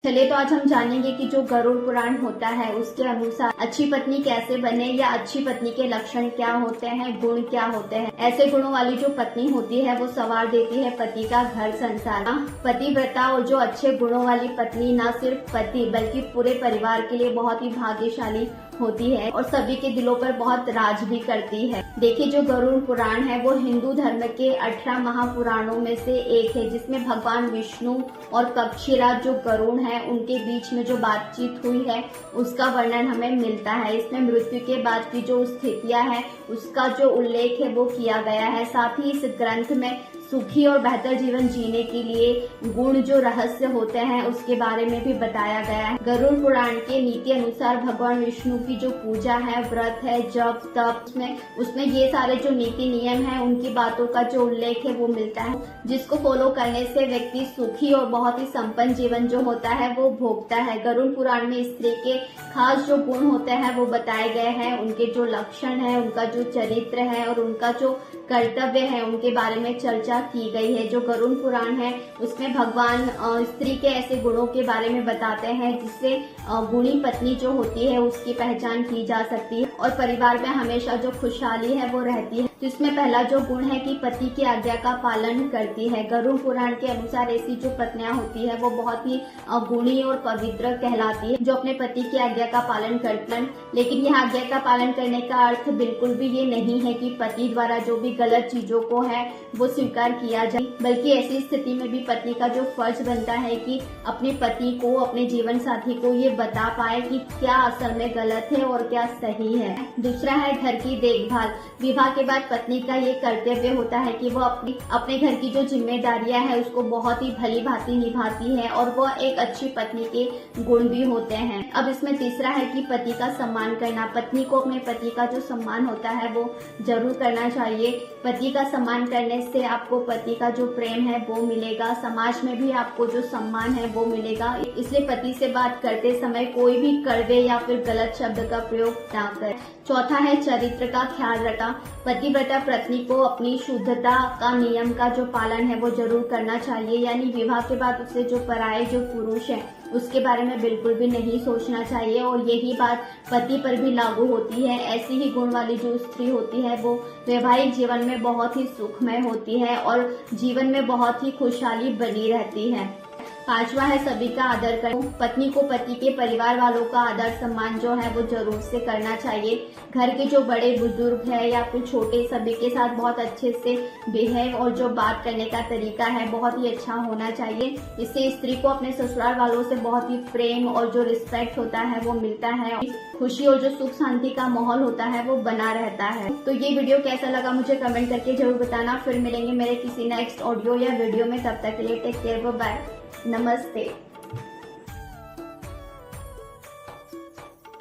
चलिए तो आज हम जानेंगे कि जो गरुड़ पुराण होता है उसके अनुसार अच्छी पत्नी कैसे बने या अच्छी पत्नी के लक्षण क्या होते हैं, गुण क्या होते हैं। ऐसे गुणों वाली जो पत्नी होती है वो संवार देती है पति का घर संसार। पतिव्रता और जो अच्छे गुणों वाली पत्नी न सिर्फ पति बल्कि पूरे परिवार के लिए बहुत ही भाग्यशाली होती है और सभी के दिलों पर बहुत राज भी करती है। देखिए जो गरुड़ पुराण है वो हिंदू धर्म के 18 महापुराणों में से एक है, जिसमें भगवान विष्णु और कक्षीराज जो गरुड़ है उनके बीच में जो बातचीत हुई है उसका वर्णन हमें मिलता है। इसमें मृत्यु के बाद की जो स्थितियां है उसका जो उल्लेख है वो किया गया है। साथ ही इस ग्रंथ में सुखी और बेहतर जीवन जीने के लिए गुण जो रहस्य होते हैं उसके बारे में भी बताया गया है। गरुड़ पुराण के नीति अनुसार भगवान विष्णु की जो पूजा है, व्रत है, जप तप, उसमें ये सारे जो नीति नियम है उनकी बातों का जो उल्लेख है वो मिलता है, जिसको फॉलो करने से व्यक्ति सुखी और बहुत ही संपन्न जीवन जो होता है वो भोगता है। गरुड़ पुराण में स्त्री के खास जो गुण होते हैं वो बताए गए हैं, उनके जो लक्षण है, उनका जो चरित्र है और उनका जो कर्तव्य है उनके बारे में चर्चा की गई है। जो गरुड़ पुराण है उसमें भगवान स्त्री के ऐसे गुणों के बारे में बताते हैं जिससे गुणी पत्नी जो होती है उसकी पहचान की जा सकती है और परिवार में हमेशा जो खुशहाली है वो रहती है। तो इसमें पहला जो गुण है कि पति की आज्ञा का पालन करती है। गरुड़ पुराण के अनुसार ऐसी जो पत्नियां होती है वो बहुत ही गुणी और पवित्र कहलाती है, जो अपने पति की आज्ञा का पालन करती है। लेकिन यह आज्ञा का पालन करने का अर्थ बिल्कुल भी ये नहीं है कि पति द्वारा जो भी गलत चीजों को है वो स्वीकार किया जाए, बल्कि ऐसी स्थिति में भी पत्नी का जो फर्ज बनता है कि अपने पति को, अपने जीवन साथी को ये बता पाए कि क्या असल में गलत है और क्या सही है। दूसरा है घर की देखभाल। विवाह के बाद पत्नी का ये कर्तव्य होता है कि वो अपने घर की जो जिम्मेदारियां है उसको बहुत ही भली भांति निभाती है और वो एक अच्छी पत्नी के गुण भी होते हैं। अब इसमें तीसरा है कि पति का सम्मान करना। पत्नी को अपने पति का जो सम्मान होता है वो जरूर करना चाहिए। पति का सम्मान करने से आपको पति का जो प्रेम है वो मिलेगा, समाज में भी आपको जो सम्मान है वो मिलेगा। इसलिए पति से बात करते समय कोई भी कड़वे या फिर गलत शब्द का प्रयोग ना करें। चौथा है चरित्र का ख्याल रखना। पतिव्रता पत्नी को अपनी शुद्धता का नियम का जो पालन है वो जरूर करना चाहिए, यानी विवाह के बाद उससे जो पराये जो पुरुष है उसके बारे में बिल्कुल भी नहीं सोचना चाहिए और यही बात पति पर भी लागू होती है। ऐसी ही गुण वाली जो स्त्री होती है वो वैवाहिक जीवन में बहुत ही सुखमय होती है और जीवन में बहुत ही खुशहाली बनी रहती है। पांचवा है सभी का आदर करें। पत्नी को पति के परिवार वालों का आदर सम्मान जो है वो जरूर से करना चाहिए। घर के जो बड़े बुजुर्ग है या फिर छोटे, सभी के साथ बहुत अच्छे से बिहेव और जो बात करने का तरीका है बहुत ही अच्छा होना चाहिए। इससे स्त्री को अपने ससुराल वालों से बहुत ही प्रेम और जो रिस्पेक्ट होता है वो मिलता है। खुशी और जो सुख शांति का माहौल होता है वो बना रहता है। तो ये वीडियो कैसा लगा मुझे कमेंट करके जरूर बताना। फिर मिलेंगे मेरे किसी नेक्स्ट ऑडियो या वीडियो में, तब तक के लिए टेक केयर, बाय, नमस्ते।